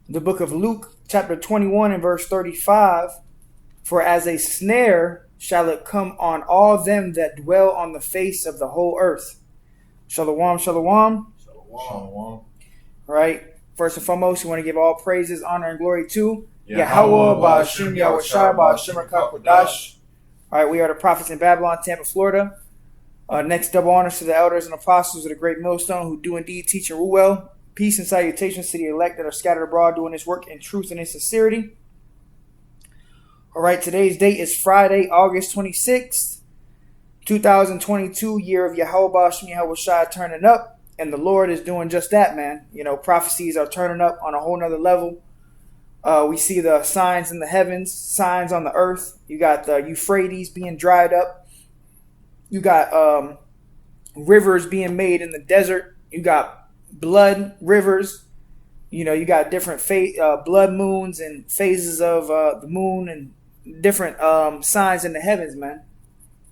The book of Luke, chapter 21 and verse 35. For as a snare shall it come on all them that dwell on the face of the whole earth. Shalom, shalom. Shalom. Right. First and foremost, we want to give all praises, honor, and glory to Yahweh, Ba'ashem, Yahushua, Ba'ashem, HaKadosh. All right, we are the prophets in Babylon, Tampa, Florida. Next, double honors to the elders and apostles of the great millstone who do indeed teach and rule well. Peace and salutations to the elect that are scattered abroad doing this work in truth and in sincerity. All right, today's date is Friday, August 26th, 2022, year of Yahweh Ba'ashem, Yahushua turning up. And the Lord is doing just that, man. You know, prophecies are turning up on a whole nother level. We see the signs in the heavens, signs on the earth. You got the Euphrates being dried up. You got rivers being made in the desert. You got blood rivers. You know, you got different blood moons and phases of the moon and different signs in the heavens, man.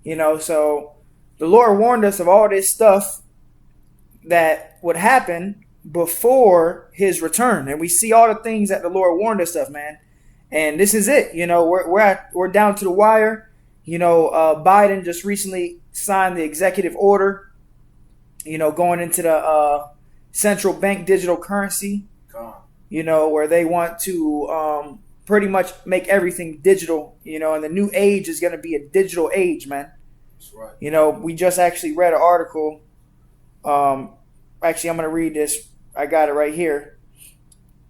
You know, so the Lord warned us of all this stuff that would happen before his return, and we see all the things that the Lord warned us of, man. And this is it. You know, we're down to the wire. You know, Biden just recently signed the executive order. You know, going into the central bank digital currency. You know, where they want to pretty much make everything digital. You know, and the new age is going to be a digital age, man. That's right. You know, we just actually read an article. Actually, I'm going to read this. I got it right here.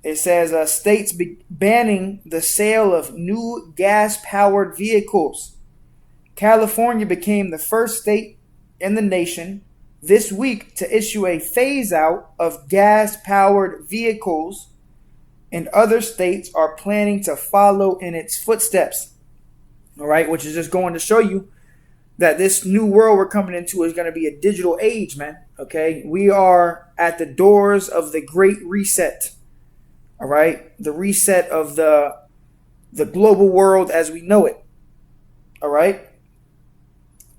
It says states banning the sale of new gas-powered vehicles. California became the first state in the nation this week to issue a phase-out of gas-powered vehicles, and other states are planning to follow in its footsteps. All right, which is just going to show you that this new world we're coming into is going to be a digital age, man. Okay, we are at the doors of the Great Reset. All right, the reset of the global world as we know it. All right.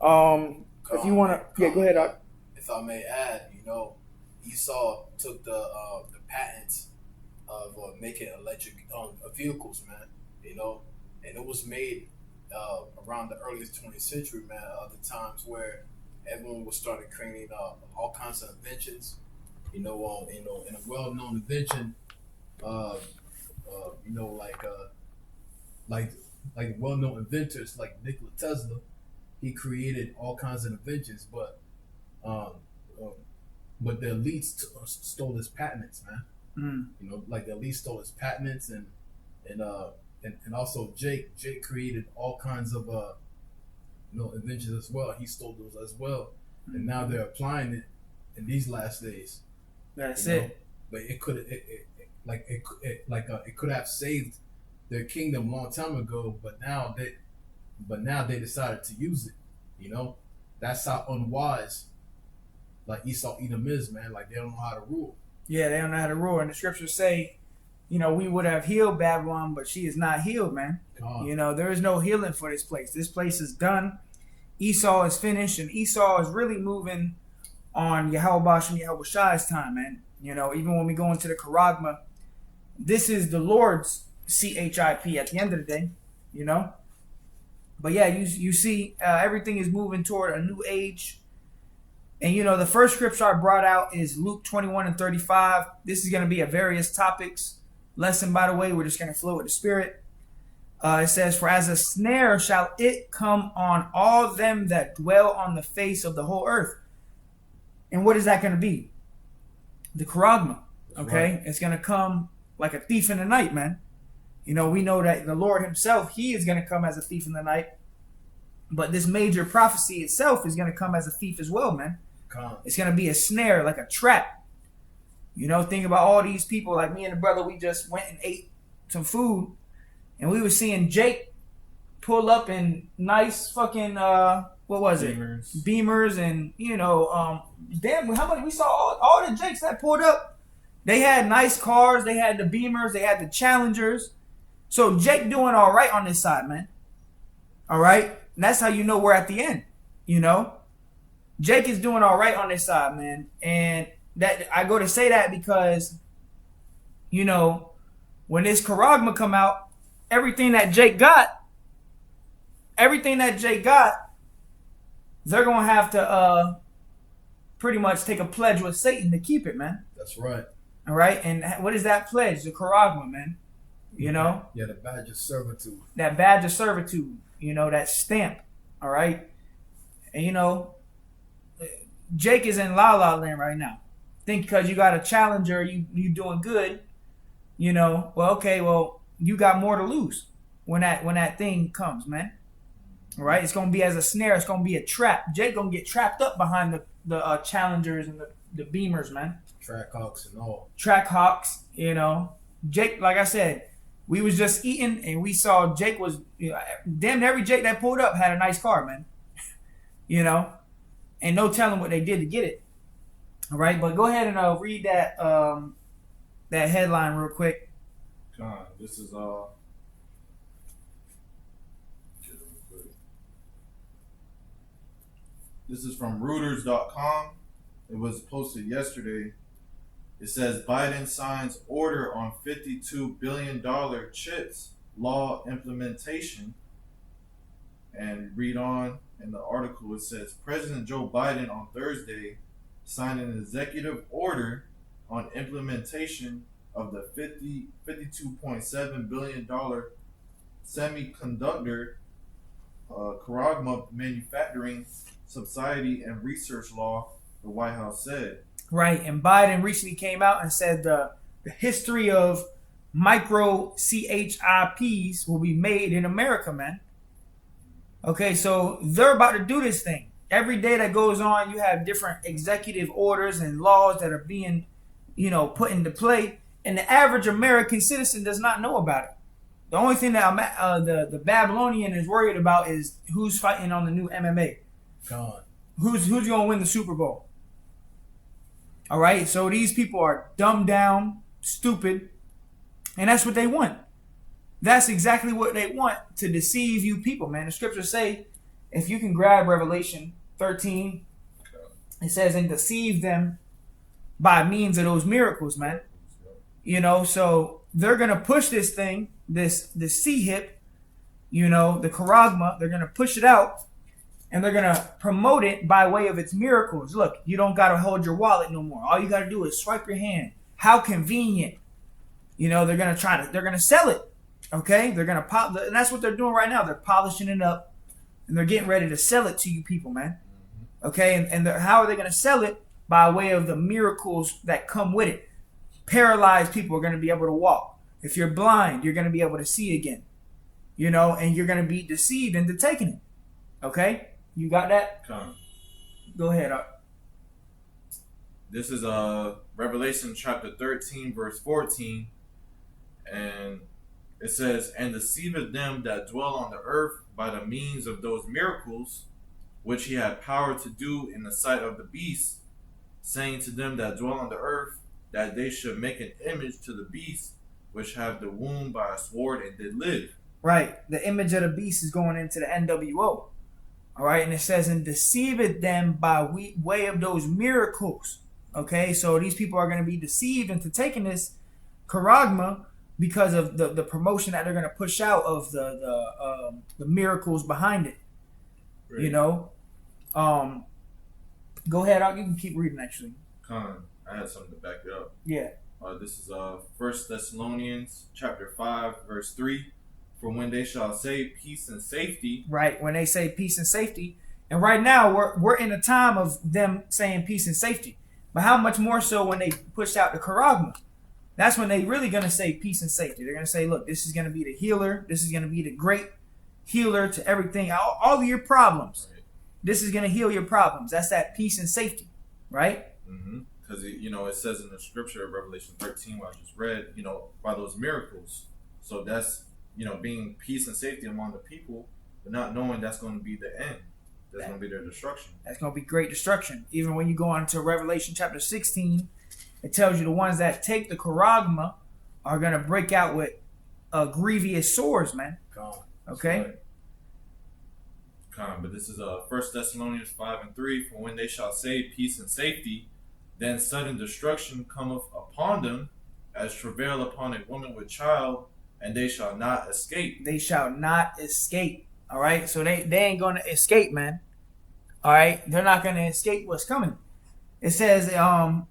If you want to, yeah, go ahead. If I may add, you know, Esau took the patents of making electric vehicles, man. You know, and it was made around the earliest 20th century, man. The times where everyone was started creating all kinds of inventions. You know, in a well-known invention, you know, like well-known inventors like Nikola Tesla, he created all kinds of inventions, but the elites stole his patents, man. You know, like the elites stole his patents, and also Jake created all kinds of you know, inventions as well. He stole those as well, and now they're applying it in these last days. That's you know? it. But it could have saved their kingdom a long time ago, but now they decided to use it. You know, that's how unwise like Esau Edom is, man. Like they don't know how to rule. Yeah, they don't know how to rule, and the scriptures say, you know, we would have healed Babylon, but she is not healed, man. You know, there is no healing for this place. This place is done. Esau is finished, and Esau is really moving on Yahweh Ba'ashem Yahushua's time, man. You know, even when we go into the Charagma, this is the Lord's CHIP at the end of the day, you know. But yeah, you see everything is moving toward a new age. And, you know, the first scripture I brought out is Luke 21 and 35. This is going to be a various topics lesson, by the way. We're just going to flow with the Spirit. It says, for as a snare shall it come on all them that dwell on the face of the whole earth. And what is that going to be? The Charagma. Okay? Right. It's going to come like a thief in the night, man. You know, we know that the Lord himself, he is going to come as a thief in the night. But this major prophecy itself is going to come as a thief as well, man. It's going to be a snare, like a trap. You know, think about all these people, like me and the brother, we just went and ate some food. And we were seeing Jake pull up in nice fucking, what was it? Beamers and, you know, damn, how many, we saw all the Jakes that pulled up. They had nice cars. They had the Beamers. They had the Challengers. So Jake doing all right on this side, man. All right? And that's how you know we're at the end, you know? Jake is doing all right on this side, man. And that I go to say that because, you know, when this Charagma come out, everything that Jake got, they're gonna have to pretty much take a pledge with Satan to keep it, man. That's right. All right, and what is that pledge? The Charagma, man. You know? Yeah, the badge of servitude. That badge of servitude. You know, that stamp. All right, and you know, Jake is in La La Land right now. Think because you got a challenger, you doing good. You know, well, okay, well, you got more to lose when that thing comes, man. All right, it's gonna be as a snare. It's gonna be a trap. Jake gonna get trapped up behind the challengers and the beamers, man. Trackhawks and all. Trackhawks, you know. Jake, like I said, we was just eating and we saw Jake was, you know, damn every Jake that pulled up had a nice car, man. You know, and no telling what they did to get it. All right, but go ahead and read that that headline real quick. This is This is from Reuters.com. It was posted yesterday. It says Biden signs order on $52 billion CHIPS law implementation. And read on in the article, it says President Joe Biden on Thursday signed an executive order on implementation of the $52.7 billion semiconductor Charagma manufacturing subsidy and research law, the White House said. Right, and Biden recently came out and said the history of micro CHIPs will be made in America, man. Okay, so they're about to do this thing. Every day that goes on, you have different executive orders and laws that are being, you know, put into play, and the average American citizen does not know about it. The only thing that the Babylonian is worried about is who's fighting on the new MMA. God. Who's going to win the Super Bowl? All right, so these people are dumbed down, stupid, and that's what they want. That's exactly what they want, to deceive you people, man. The scriptures say, if you can grab Revelation 13, it says, and deceive them by means of those miracles, man. You know, so they're going to push this thing, this C-hip, you know, the Charagma, they're going to push it out, and they're going to promote it by way of its miracles. Look, you don't got to hold your wallet no more. All you got to do is swipe your hand. How convenient. You know, they're going to sell it. Okay? They're going to pop, and that's what they're doing right now. They're polishing it up, and they're getting ready to sell it to you people, man. Okay? And how are they going to sell it? By way of the miracles that come with it. Paralyzed people are going to be able to walk. If you're blind, you're going to be able to see again. You know, and you're going to be deceived into taking it. Okay? You got that? Go ahead. This is Revelation chapter 13, verse 14. And it says, and deceiveth them that dwell on the earth by the means of those miracles, which he had power to do in the sight of the beast, saying to them that dwell on the earth, that they should make an image to the beast, which have the wound by a sword and did live. Right. The image of the beast is going into the NWO. All right. And it says, and deceiveth them by way of those miracles. Okay. So these people are going to be deceived into taking this Charagma because of the promotion that they're going to push out of the miracles behind it. Right. You know? Go ahead. You can keep reading, actually. I had something to back it up. Yeah. This is 1 Thessalonians chapter 5, verse 3. For when they shall say peace and safety. Right, when they say peace and safety. And right now, we're in a time of them saying peace and safety. But how much more so when they push out the Charagma? That's when they really going to say peace and safety. They're going to say, look, this is going to be the healer. This is going to be the great healer to everything, all of your problems. Right. This is going to heal your problems. That's that peace and safety, right? Because, you know, it says in the scripture of Revelation 13, what I just read, you know, by those miracles. So that's, you know, being peace and safety among the people, but not knowing that's going to be the end. That's going to be their destruction. That's going to be great destruction. Even when you go on to Revelation chapter 16, it tells you the ones that take the Charagma are going to break out with grievous sores, man. Okay? But this is 1 Thessalonians 5 and 3. For when they shall say peace and safety, then sudden destruction cometh upon them, as travail upon a woman with child, and they shall not escape. They shall not escape. All right, so they ain't gonna escape, man. All right, they're not gonna escape what's coming. It says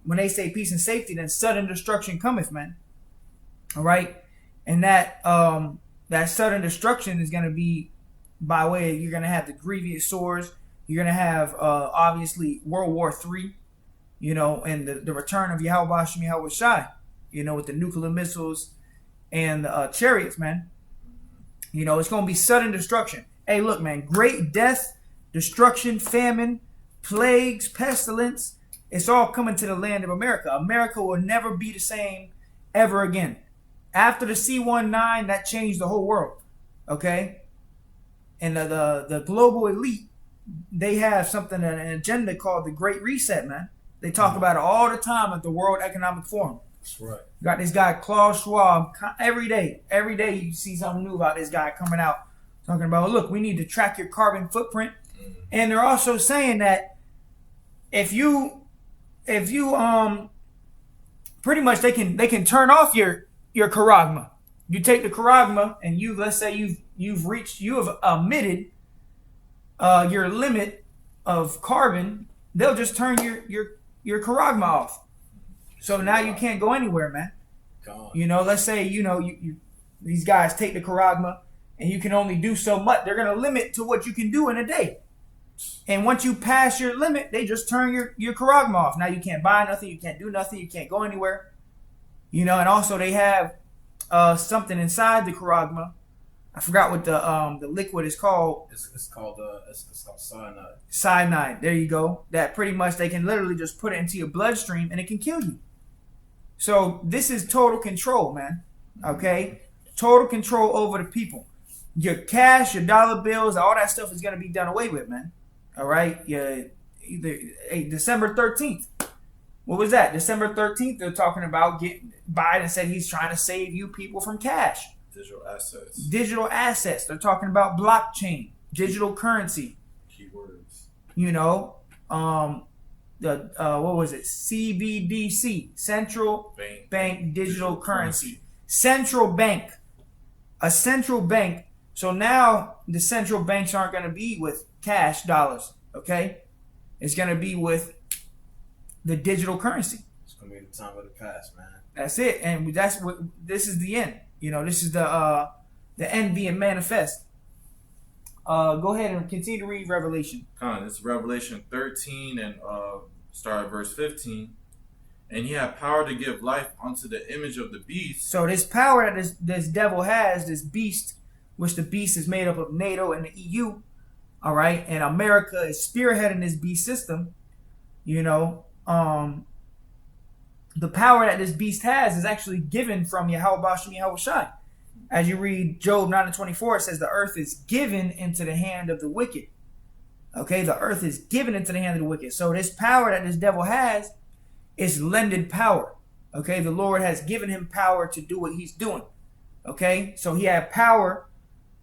when they say peace and safety, then sudden destruction cometh, man. All right, and that sudden destruction is gonna be by way of, you're gonna have the grievous sores. You're gonna have obviously World War III, you know, and the return of Yahweh Shem Yahweh Shai, you know, with the nuclear missiles and the chariots, man. You know, it's gonna be sudden destruction. Hey, look, man, great death, destruction, famine, plagues, pestilence. It's all coming to the land of America. America will never be the same ever again. After the C-19, that changed the whole world. Okay? And the global elite, they have something, an agenda called the Great Reset, man. They talk about it all the time at the World Economic Forum. That's right. Got this guy, Klaus Schwab, every day you see something new about this guy coming out. Talking about, look, we need to track your carbon footprint. And they're also saying that if you pretty much they can turn off your charagma. You take the charagma and let's say you have emitted your limit of carbon, they'll just turn your charagma off. So now you can't go anywhere, man. You know, let's say, you know, you these guys take the charagma and you can only do so much. They're gonna limit to what you can do in a day. And once you pass your limit, they just turn your charagma off. Now you can't buy nothing, you can't do nothing, you can't go anywhere. You know, and also they have something inside the charagma. I forgot what the liquid is called. It's called cyanide. Cyanide. There you go. That pretty much they can literally just put it into your bloodstream and it can kill you. So this is total control, man. Okay, total control over the people. Your cash, your dollar bills, all that stuff is gonna be done away with, man. All right. Yeah. December 13th. What was that? December 13th. They're talking about Biden said he's trying to save you people from cash. Digital assets. Digital assets. They're talking about blockchain, digital currency. Keywords. You know, what was it? CBDC, Central Bank Digital Currency. Central bank. A central bank. So now the central banks aren't going to be with cash dollars, okay? It's going to be with the digital currency. It's going to be the time of the past, man. That's it. And this is the end. You know, this is the end being manifest. Go ahead and continue to read Revelation. It's Revelation 13 and start at verse 15. And he had power to give life unto the image of the beast. So this power that this devil has, this beast, which the beast is made up of NATO and the EU, all right, and America is spearheading this beast system. You know, the power that this beast has is actually given from Yahweh Shem Yahweh Shai. As you read Job 9:24, it says the earth is given into the hand of the wicked. Okay, the earth is given into the hand of the wicked. So this power that this devil has is lended power. Okay, the Lord has given him power to do what he's doing. Okay, so he had power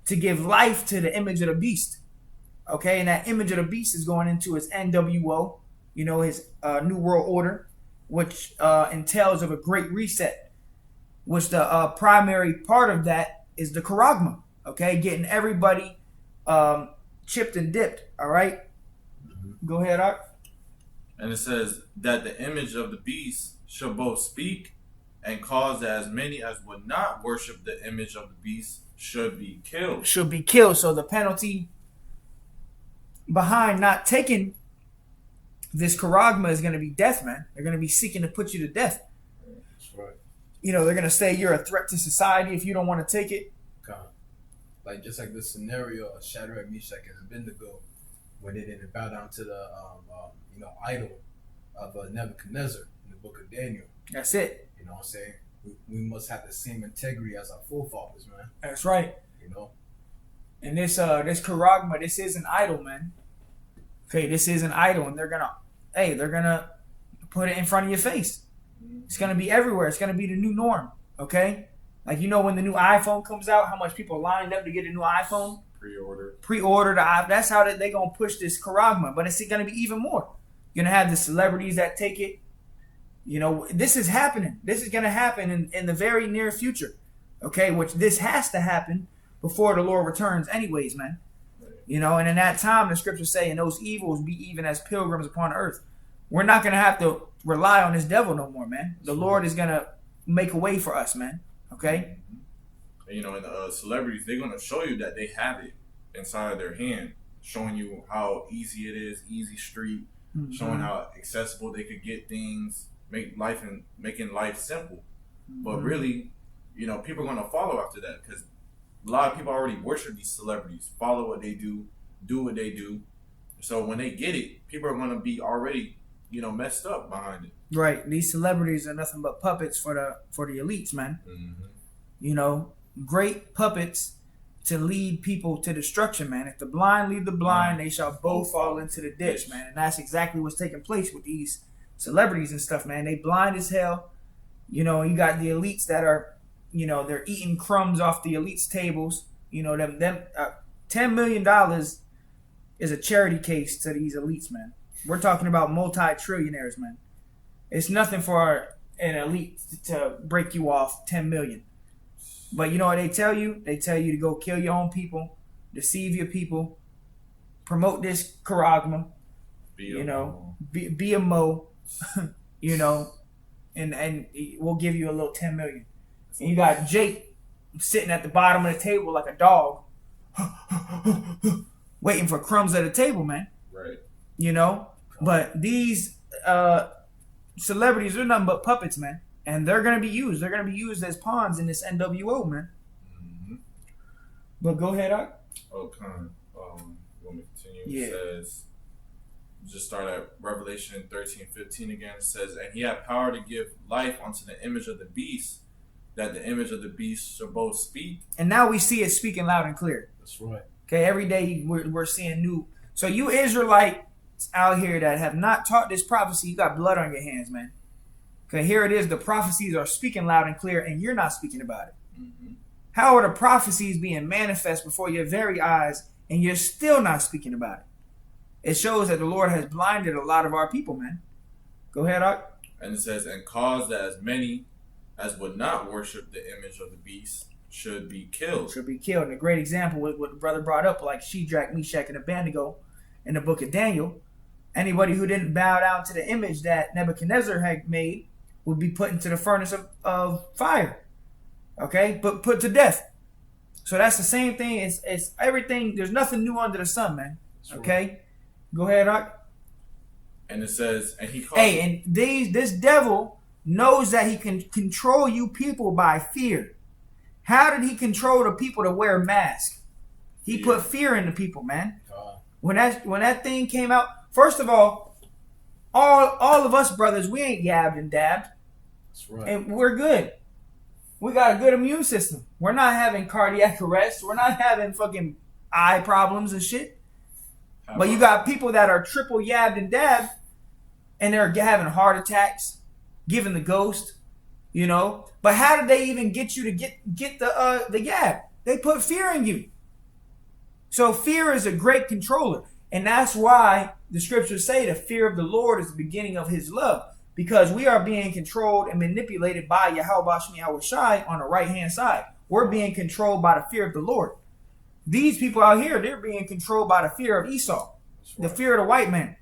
to give life to the image of the beast. Okay, and that image of the beast is going into his NWO, you know, his New World Order, which entails of a great reset, which the primary part of that is the charagma. Okay, getting everybody chipped and dipped. All right, Go ahead, Art. And it says that the image of the beast shall both speak and cause that as many as would not worship the image of the beast should be killed. Should be killed. So the penalty behind not taking this charagma is going to be death, man. They're going to be seeking to put you to death. That's right. You know, they're going to say you're a threat to society if you don't want to take it. Like just like the scenario of Shadrach, Meshach, and Abednego, when they didn't bow down to the idol of Nebuchadnezzar in the book of Daniel. That's it. You know what I'm saying? We must have the same integrity as our forefathers, man. That's right. You know. And this charagma, this is an idol, man. Okay, this is an idol, and they're gonna put it in front of your face. It's gonna be everywhere. It's gonna be the new norm. Okay, like when the new iPhone comes out, how much people lined up to get a new iPhone? Pre-order the that's how they gonna push this charagma. But it's gonna be even more. You're gonna have the celebrities that take it. You know, this is happening. This is going to happen in the very near future. Okay, which this has to happen before the Lord returns anyways, man. You know, and in that time, the scriptures say, and those evils be even as pilgrims upon earth. We're not going to have to rely on this devil no more, man. The Lord is going to make a way for us, man. Okay? You know, and celebrities, they're going to show you that they have it inside of their hand, showing you how easy it is, easy street, showing how accessible they could get things, making life simple. But really, you know, people are going to follow after that because a lot of people already worship these celebrities, follow what they do what they do. So when they get it, people are going to be already, you know, messed up behind it. Right. These celebrities are nothing but puppets for the elites, man. You know, great puppets to lead people to destruction, man. If the blind lead the blind, they shall both fall into the ditch, man. And that's exactly what's taking place with these celebrities and stuff, man. They blind as hell. You know, you got the elites that are, you know, they're eating crumbs off the elites' tables. You know, $10 million is a charity case to these elites, man. We're talking about multi-trillionaires, man. It's nothing for an elite to break you off $10 million. But you know what they tell you? They tell you to go kill your own people, deceive your people, promote this charagma, be a mo, you know, and we'll give you a little 10 million. And you got Jake sitting at the bottom of the table like a dog, waiting for crumbs at the table, man. Right. You know, but these celebrities are nothing but puppets, man. And they're going to be used. They're going to be used as pawns in this NWO, man. But go ahead, Art. Okay. Let me continue. Yeah. It says, just start at Revelation 13:15 again. It says, and he had power to give life unto the image of the beast, that the image of the beast shall both speak. And now we see it speaking loud and clear. That's right. Okay, every day we're seeing new. So you Israelites out here that have not taught this prophecy, you got blood on your hands, man. Okay, here it is. The prophecies are speaking loud and clear, and you're not speaking about it. How are the prophecies being manifest before your very eyes, and you're still not speaking about it? It shows that the Lord has blinded a lot of our people, man. Go ahead, Art. And it says, and caused that as many as would not worship the image of the beast should be killed. Should be killed. And a great example with what the brother brought up, like Shadrach, Meshach, and Abednego in the book of Daniel. Anybody who didn't bow down to the image that Nebuchadnezzar had made would be put into the furnace of fire. Okay? But put to death. So that's the same thing. It's everything. There's nothing new under the sun, man. Okay? Right. Go ahead, Art. And it says, and he called. Hey, and this devil knows that he can control you people by fear. How did he control the people to wear masks? He put fear in the people, man. When that thing came out, first of all of us brothers, we ain't yabbed and dabbed. That's right. And we're good. We got a good immune system. We're not having cardiac arrest. We're not having fucking eye problems and shit. But you got people that are triple yabbed and dabbed, and they're having heart attacks, giving the ghost, you know. But how did they even get you to get the yab? They put fear in you. So fear is a great controller. And that's why the scriptures say the fear of the Lord is the beginning of his love. Because we are being controlled and manipulated by Yahweh Shem Yahweh Shai on the right-hand side. We're being controlled by the fear of the Lord. These people out here, they're being controlled by the fear of Esau. The fear of the white man.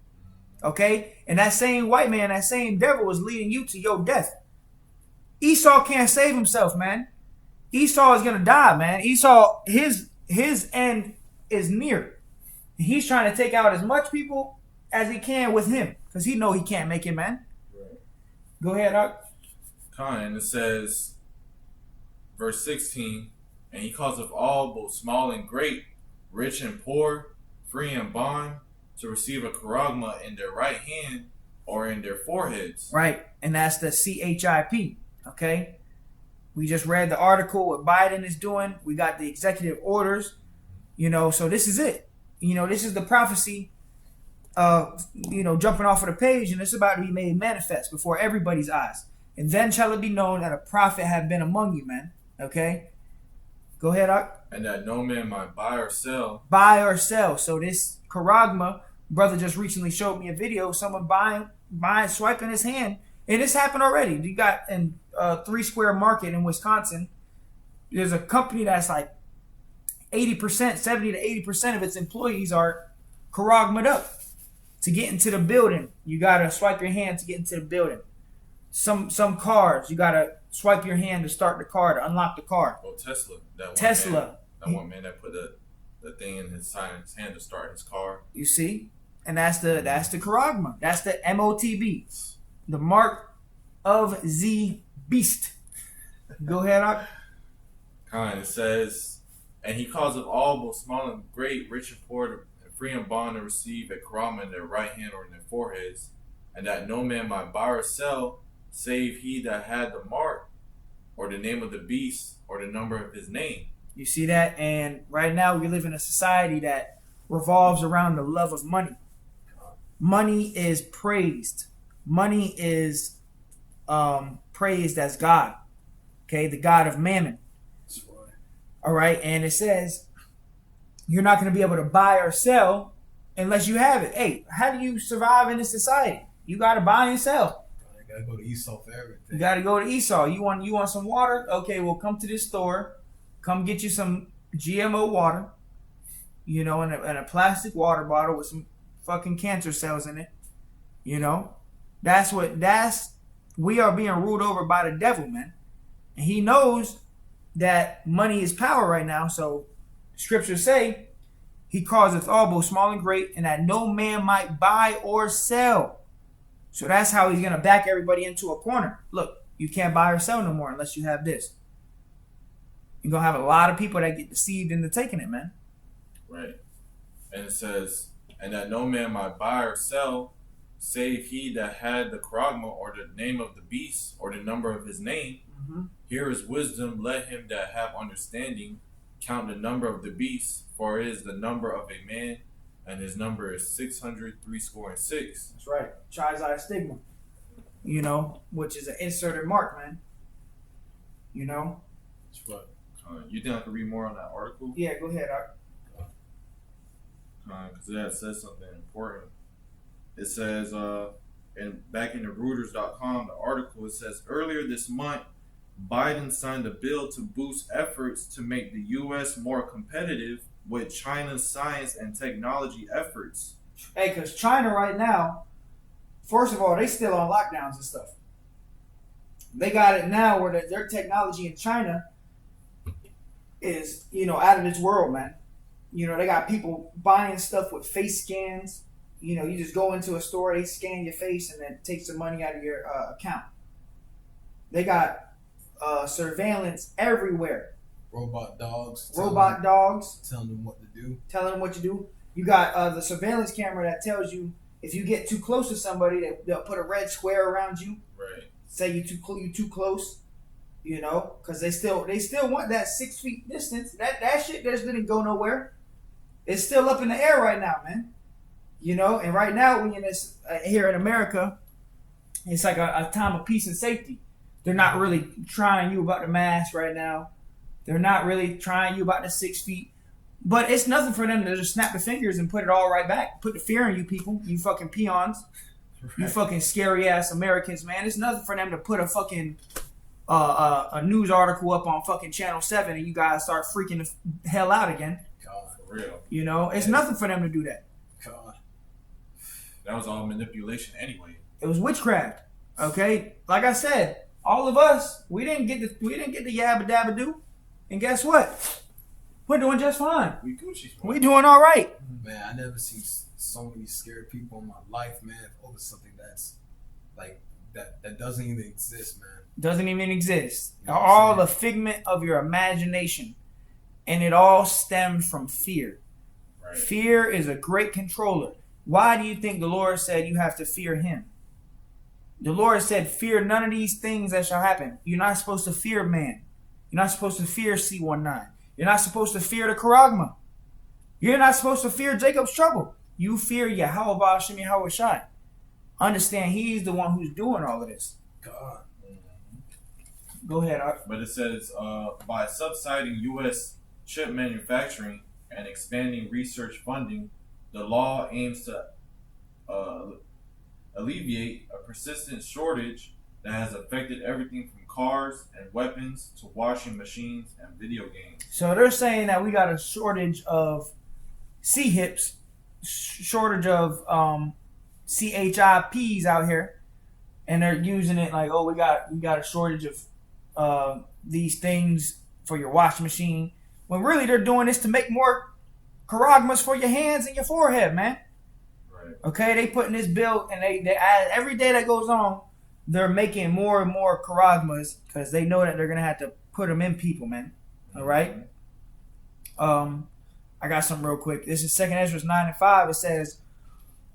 Okay? And that same white man, that same devil is leading you to your death. Esau can't save himself, man. Esau is going to die, man. Esau, his end is near. He's trying to take out as much people as he can with him. Because he know he can't make it, man. Right. Go ahead, Art. And it says, verse 16, and he causeth all, both small and great, rich and poor, free and bond, to receive a charagma in their right hand or in their foreheads. Right. And that's the CHIP. Okay. We just read the article what Biden is doing. We got the executive orders. You know, so this is it. You know, this is the prophecy jumping off of the page, and it's about to be made manifest before everybody's eyes. And then shall it be known that a prophet have been among you, man. Okay? Go ahead, Art. And that no man might buy or sell. Buy or sell. So this charagma, brother just recently showed me a video, someone buying, swiping his hand, And this happened already. You got in 3 Square Market in Wisconsin, there's a company that's like 80%, 70 to 80% of its employees are karagma'd up to get into the building. You gotta swipe your hand to get into the building. Some cars, you gotta swipe your hand to start the car, to unlock the car. Oh, Tesla. Tesla. That one man that put the thing in his hand to start his car. You see? And that's the karagma. That's the MOTB. The mark of the beast. Go ahead, Ak. It says, and he calls of all, both small and great, rich and poor, and free and bond, to receive a karama in their right hand or in their foreheads, and that no man might buy or sell, save he that had the mark, or the name of the beast, or the number of his name. You see that? And right now we live in a society that revolves around the love of money. Money is praised. Money is praised as God. Okay, the God of mammon. All right, and it says you're not going to be able to buy or sell unless you have it. Hey, how do you survive in this society? You got to buy and sell. You gotta go to Esau for everything. You got to go to Esau. You want some water? Okay, well, come to this store. Come get you some GMO water. You know, in a plastic water bottle with some fucking cancer cells in it. You know, we are being ruled over by the devil, man, and he knows that money is power right now. So scriptures say he causeth all, both small and great, and that no man might buy or sell. So that's how he's going to back everybody into a corner. Look, you can't buy or sell no more unless you have this. You're going to have a lot of people that get deceived into taking it, man. Right. And it says, and that no man might buy or sell, save he that had the karagma, or the name of the beast, or the number of his name. Mm-hmm. Here is wisdom, let him that have understanding count the number of the beast, for it is the number of a man, and his number is 666. That's right. Tri's stigma. You know, which is an inserted mark, man. You know? That's right. You think I could read more on that article? Yeah, go ahead, Art. Because that says something important. It says, and back in the Reuters.com, the article, it says, earlier this month, Biden signed a bill to boost efforts to make the U.S. more competitive with China's science and technology efforts. Hey, because China right now, first of all, they still on lockdowns and stuff. They got it now where their technology in China is, you know, out of this world, man. You know, they got people buying stuff with face scans. You know, you just go into a store, they scan your face, and then take some money out of your account. They got surveillance everywhere. Robot dogs. Telling them what to do. Telling them what to do. You got the surveillance camera that tells you if you get too close to somebody, they'll put a red square around you. Right. Say you too close. You know, because they still want that 6 feet distance. That shit just didn't go nowhere. It's still up in the air right now, man. You know, and right now when you're this here in America, it's like a time of peace and safety. They're not really trying you about the mask right now. They're not really trying you about the 6 feet. But it's nothing for them to just snap the fingers and put it all right back. Put the fear in you people, you fucking peons. Right. You fucking scary ass Americans, man. It's nothing for them to put a fucking a news article up on fucking Channel 7 and you guys start freaking the hell out again. God, for real. You know, it's nothing for them to do that. God. That was all manipulation anyway. It was witchcraft. Okay? Like I said, all of us, we didn't get the yabba dabba do. And guess what? We're doing just fine. We Gucci. We doing all right. Man, I never seen so many scared people in my life, man, over something that's like that doesn't even exist, man. Doesn't even exist. You know all a figment of your imagination. And it all stems from fear. Right. Fear is a great controller. Why do you think the Lord said you have to fear him? The Lord said, fear none of these things that shall happen. You're not supposed to fear man. You're not supposed to fear C19. You're not supposed to fear the Karagma. You're not supposed to fear Jacob's trouble. You fear Yahweh Hashem Yahweh Shai. Understand he's the one who's doing all of this. God. Go ahead, Art. But it says, by subsiding U.S. chip manufacturing and expanding research funding, the law aims to alleviate a persistent shortage that has affected everything from cars and weapons to washing machines and video games. So they're saying that we got a shortage of C-hips, shortage of CHIPs out here, and they're using it like, oh, we got a shortage of these things for your washing machine. When really they're doing this to make more charagmas for your hands and your forehead, man. Right. Okay, they putting this bill, and they add, every day that goes on, they're making more and more charagmas because they know that they're gonna have to put them in people, man. All right. I got some real quick. This is 2 Ezra 9:5. It says,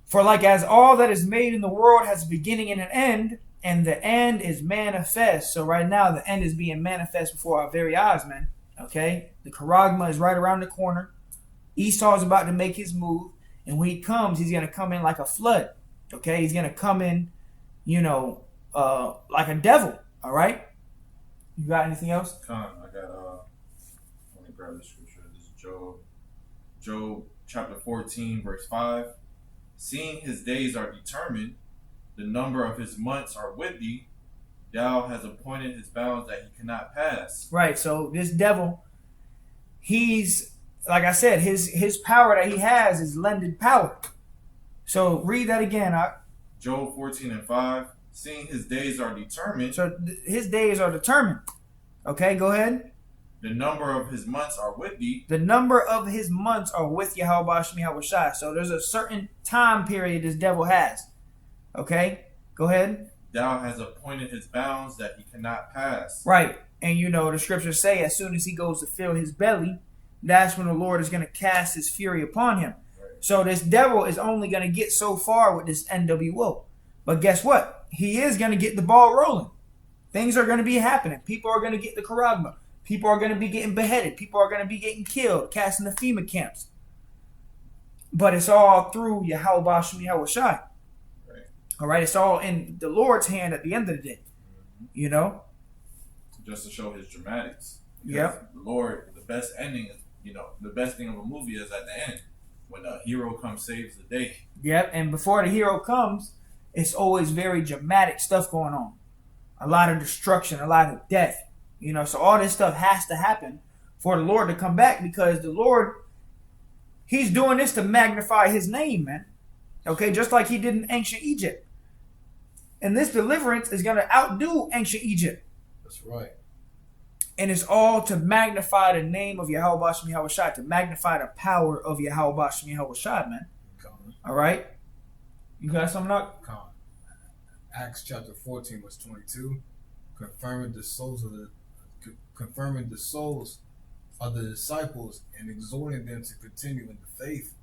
"For like as all that is made in the world has a beginning and an end, and the end is manifest." So right now, the end is being manifest before our very eyes, man. Okay, the charagma is right around the corner. Esau is about to make his move, and when he comes, he's gonna come in like a flood. Okay, he's gonna come in, like a devil. All right. You got anything else? I got let me grab the scripture. This is Job chapter 14, verse 5. "Seeing his days are determined, the number of his months are with thee, thou hast appointed his bounds that he cannot pass." Right. So this devil, he's, like I said, his power that he has is lended power. So read that again. Job 14:5. "Seeing his days are determined, So his days are determined. Okay, go ahead. the number of his months are with thee, The number of his months are with Yahweh Shemi Hawashai. So there's a certain time period this devil has. Okay, go ahead. thou hast appointed his bounds that he cannot pass. Right. And the scriptures say as soon as he goes to fill his belly, that's when the Lord is going to cast his fury upon him. Right. So this devil is only going to get so far with this NWO. But guess what? He is going to get the ball rolling. Things are going to be happening. People are going to get the charagma. People are going to be getting beheaded. People are going to be getting killed, cast in the FEMA camps. But it's all through Yahweh Shemi Hawashai. Right. All right? It's all in the Lord's hand at the end of the day. Just to show his dramatics. Yep. The Lord, the best ending is, the best thing of a movie is at the end. When the hero comes, saves the day. Yep. And before the hero comes, it's always very dramatic stuff going on. A lot of destruction, a lot of death. So all this stuff has to happen for the Lord to come back, because the Lord, he's doing this to magnify his name, man. Okay, just like he did in ancient Egypt. And this deliverance is going to outdo ancient Egypt. That's right. And it's all to magnify the name of Yahweh Shemi Hawashai, to magnify the power of Yahweh Shemi Hawashai, man. All right? You got something up? Acts chapter 14, verse 22, confirming the souls of the disciples and exhorting them to continue in the faith,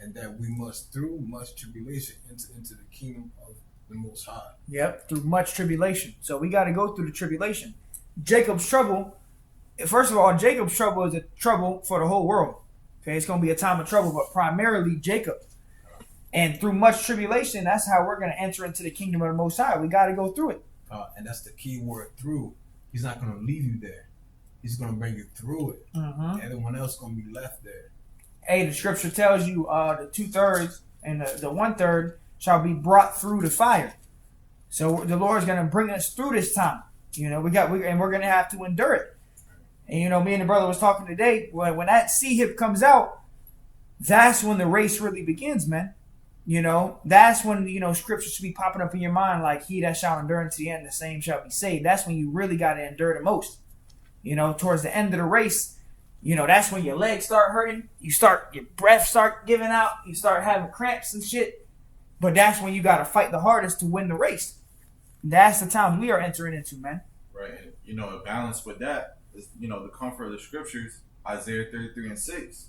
and that we must through much tribulation enter into the kingdom of the Most High. Yep, through much tribulation. So we got to go through the tribulation. Jacob's trouble, first of all, Jacob's trouble is a trouble for the whole world. Okay, it's going to be a time of trouble, but primarily Jacob. And through much tribulation, that's how we're going to enter into the kingdom of the Most High. We got to go through it. And that's the key word, through. He's not going to leave you there. He's going to bring you through it. Mm-hmm. Everyone else going to be left there. Hey, the scripture tells you the 2/3 and the 1/3 shall be brought through the fire. So the Lord's going to bring us through this time. And we're going to have to endure it. And me and the brother was talking today. When that C-hip comes out, that's when the race really begins, man. That's when, scripture should be popping up in your mind like, he that shall endure unto the end, the same shall be saved. That's when you really got to endure the most. Towards the end of the race, that's when your legs start hurting. Your breath start giving out. You start having cramps and shit. But that's when you got to fight the hardest to win the race. That's the time we are entering into, man. Right. And, a balance with that is, the comfort of the scriptures, Isaiah 33:6.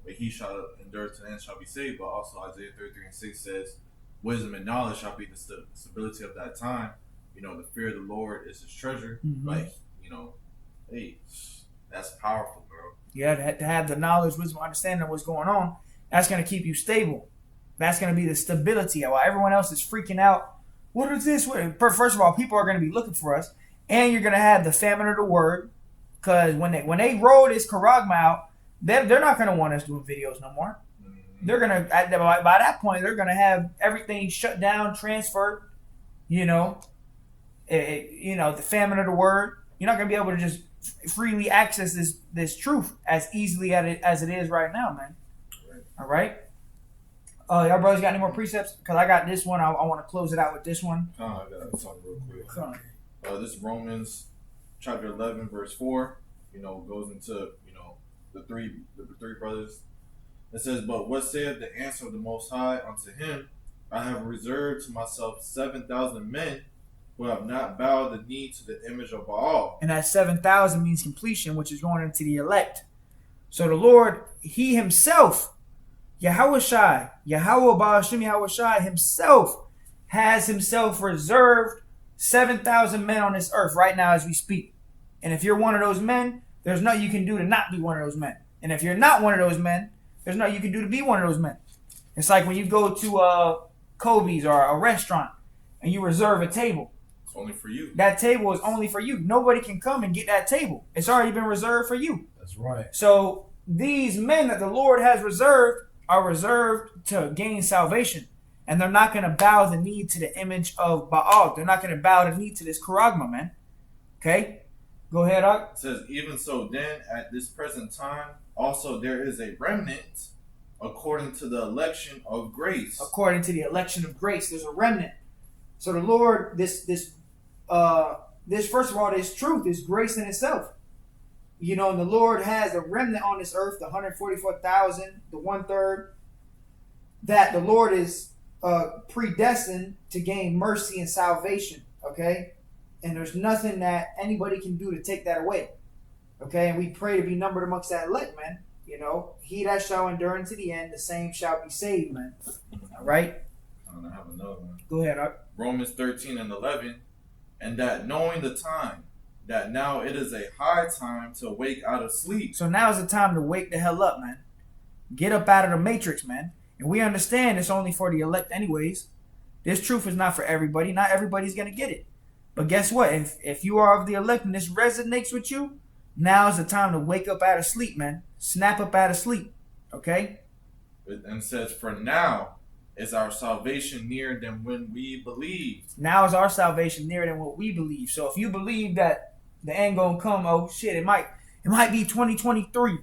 But he shall endure to the end shall be saved. But also Isaiah 33:6 says, wisdom and knowledge shall be the stability of that time. The fear of the Lord is his treasure. Mm-hmm. Hey, that's powerful, bro. Yeah, to have the knowledge, wisdom, understanding of what's going on, that's going to keep you stable. That's going to be the stability. While everyone else is freaking out, what is this? First of all, people are going to be looking for us. And you're going to have the famine of the word. Because when they roll this charagma out, they're not going to want us doing videos no more. Mm-hmm. They're going to, by that point, they're going to have everything shut down, transferred, And the famine of the word. You're not gonna be able to just freely access this truth as easily as it is right now, man. Right. All right. Y'all brothers got any more precepts? Because I got this one. I want to close it out with this one. I got something real quick. Come on. This is Romans chapter 11 verse 4. Goes into the three brothers. It says, "But what saith the answer of the Most High unto him? I have reserved to myself 7,000 men who have not bowed the knee to the image of Baal." And that 7,000 means completion, which is going into the elect. So the Lord, He Himself, Yahweh Ba'ashim Yahweh Himself, has Himself reserved 7,000 men on this earth right now as we speak. And if you're one of those men, there's nothing you can do to not be one of those men. And if you're not one of those men, there's nothing you can do to be one of those men. It's like when you go to Kobe's or a restaurant and you reserve a table. It's only for you. That table is only for you. Nobody can come and get that table. It's already been reserved for you. That's right. So these men that the Lord has reserved are reserved to gain salvation. And they're not going to bow the knee to the image of Baal. They're not going to bow the knee to this charagma, man. Okay? Go ahead, Ak. It says, "Even so then, at this present time, also there is a remnant according to the election of grace." According to the election of grace, there's a remnant. So the Lord, this first of all, this truth is grace in itself. And the Lord has a remnant on this earth, the 144,000, the 1/3, that the Lord is predestined to gain mercy and salvation. Okay? And there's nothing that anybody can do to take that away. Okay? And we pray to be numbered amongst that elect, man. He that shall endure unto the end, the same shall be saved, man. All right? I have another one. Go ahead, Ak. Romans 13 and 11. "And that knowing the time, that now it is a high time to wake out of sleep." So now is the time to wake the hell up, man. Get up out of the matrix, man. And we understand it's only for the elect anyways. This truth is not for everybody. Not everybody's going to get it. But guess what? If you are of the elect and this resonates with you, now is the time to wake up out of sleep, man. Snap up out of sleep. Okay? And it says, "For now is our salvation nearer than when we believed." Now is our salvation nearer than what we believe. So if you believe that the end gonna come, oh shit, it might be 2023.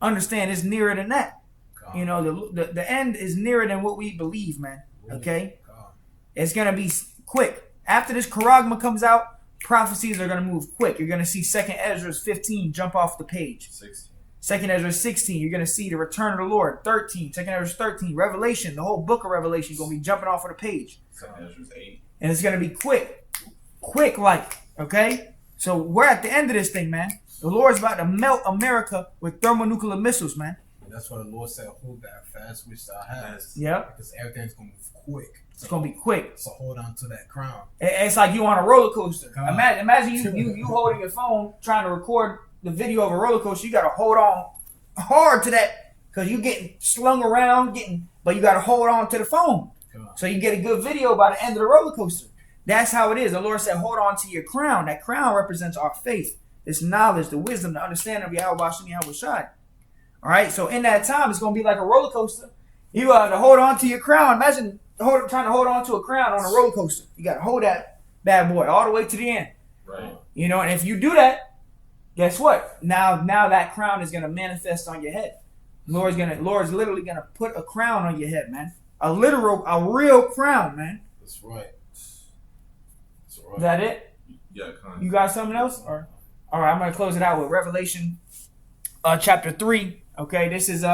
Understand, it's nearer than that. God. The end is nearer than what we believe, man. Okay? God. It's gonna be quick. After this charagma comes out, prophecies are gonna move quick. You're gonna see 2nd Ezra 15 jump off the page. 16. 2nd Ezra 16, you're gonna see the return of the Lord. 13, 2nd Ezra 13, Revelation, the whole book of Revelation is gonna be jumping off of the page. 2 Ezra 8. And it's gonna be quick like, okay? So we're at the end of this thing, man. The Lord's about to melt America with thermonuclear missiles, man. That's why the Lord said, "Hold that fast which thou hast." Yeah. Because everything's going to move quick. It's gonna be quick. So hold on to that crown. It's like you on a roller coaster. God. Imagine you holding your phone trying to record the video of a roller coaster. You gotta hold on hard to that because you getting slung around, but you gotta hold on to the phone God. so you get a good video by the end of the roller coaster. That's how it is. The Lord said, hold on to your crown. That crown represents our faith, this knowledge, the wisdom, the understanding of Yahweh Hashem Yahweh Shai. All right, so in that time, it's gonna be like a roller coaster. You have to hold on to your crown. Imagine trying to hold on to a crown on a roller coaster. You got to hold that bad boy all the way to the end. Right. And if you do that, guess what? Now that crown is gonna manifest on your head. Lord's literally gonna put a crown on your head, man. A real crown, man. That's right. That's right. Is that it? Yeah, kind of. You got something else? Or all right, I'm gonna close it out with Revelation, chapter 3. Okay, this is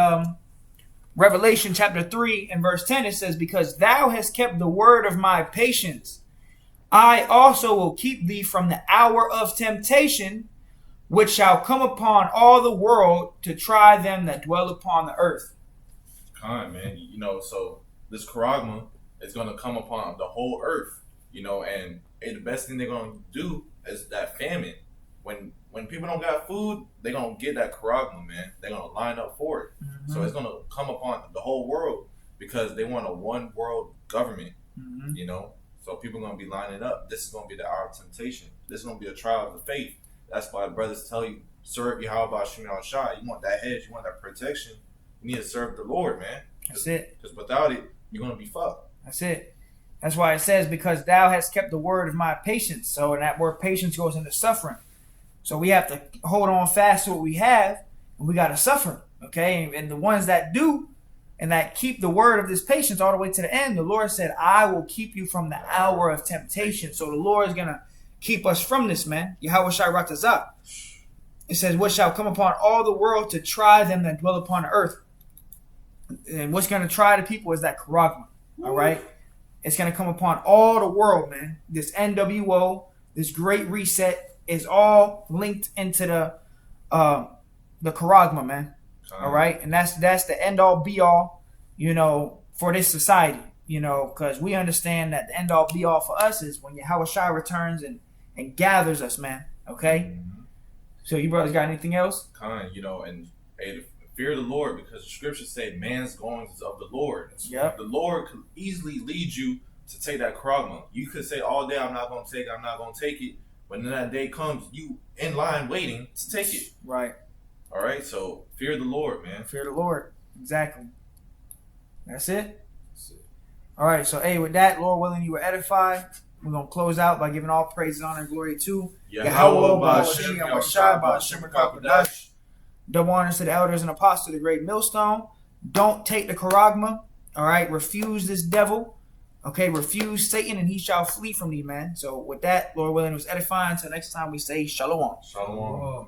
Revelation chapter 3 and verse 10. It says, "Because thou hast kept the word of my patience, I also will keep thee from the hour of temptation, which shall come upon all the world to try them that dwell upon the earth." Kind, man. So this charagma is going to come upon the whole earth, and the best thing they're going to do is that famine. When people don't got food, they're going to get that charagma, man. They're going to line up for it. Mm-hmm. So it's going to come upon the whole world because they want a one world government, Mm-hmm. So people are going to be lining up. This is going to be the hour of temptation. This is going to be a trial of the faith. That's why brothers tell you, serve Yahweh Hashem Yahweh Shai. You want that hedge, you want that protection. You need to serve the Lord, man. That's it. Because without it, you're going to be fucked. That's it. That's why it says, because thou hast kept the word of my patience. So, and that word patience goes into suffering. So we have to hold on fast to what we have, and we got to suffer. Okay. And the ones that do and that keep the word of this patience all the way to the end, the Lord said, I will keep you from the hour of temptation. So the Lord is going to keep us from this, man. Yahweh Shai Ratazah. It says, what shall come upon all the world to try them that dwell upon the earth? And what's going to try the people is that charagma. All right. It's going to come upon all the world, man. This NWO, this great reset is all linked into the charagma, man. All right. And that's the end all be all, for this society, because we understand that the end all be all for us is when Yahweh Shai returns and gathers us, man. Okay. Mm-hmm. So you brothers got anything else? And hey, fear the Lord, because the scriptures say man's goings is of the Lord. Yep. The Lord could easily lead you to take that charagma. You could say all day, I'm not going to take it. When that day comes, you in line waiting to take it. Right. All right. So fear the Lord, man. Fear the Lord. Exactly. That's it. All right. So, hey, with that, Lord willing, you were edified. We're going to close out by giving all praise, honor, and glory to Yahweh, Ba'ashem, Yahweh Shai, Ba'ashem, Rakadash. Double honors to the elders and apostles of the great millstone. Don't take the charagma. All right. Refuse this devil. Okay. Refuse Satan, and he shall flee from thee, man. So with that, Lord willing, it was edifying. Until next time, we say shalom. Shalom.